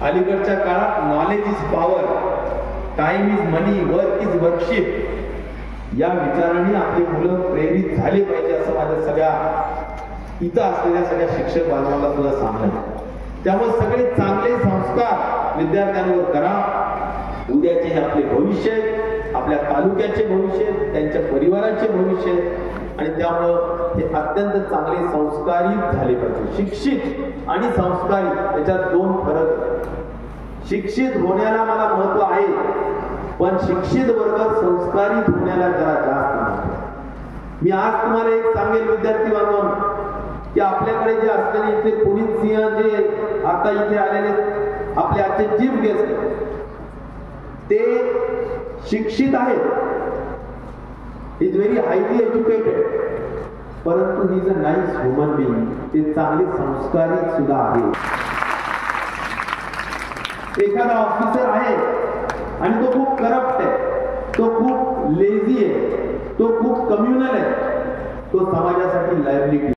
अलीकडच्या काळात knowledge is power, time is money, work is worship या विचाराने आपली मुलं प्रेरित झाली पाहिजे असं माझ्या सगळ्या इथं असलेल्या सगळ्या शिक्षक बांधवांना सुद्धा सांगणं. त्यामुळे सगळे चांगले संस्कार विद्यार्थ्यांवर करा. उद्याचे हे आपले भविष्य, आपल्या तालुक्याचे भविष्य, त्यांच्या परिवाराचे भविष्य, आणि त्यामुळं हे अत्यंत चांगले संस्कारित झाले पाहिजे. शिक्षित आणि संस्कारित याच्यात दोन फरक. शिक्षित होण्याला मला महत्व आहे, पण शिक्षित वर्ग संस्कारित होण्याला जरा जास्त महत्व. मी आज तुम्हाला एक सांगेल विद्यार्थी बांधवांनो, की आपल्याकडे जे असलेले इथे पुनीत सिंह जे आता इथे आलेले आपले आजचे चीफ गेस्ट, ते शिक्षित आहेत, इज व्हेरी हायली एज्युकेटेड, परंतु he is a nice human being. ते चांगले संस्कारित सुद्धा आहे. एखादा ऑफिसर आहे आणि तो खूप करप्ट आहे, तो खूप लेझी आहे, तो खूप कम्युनल आहे, तो समाजासाठी लायबिलिटी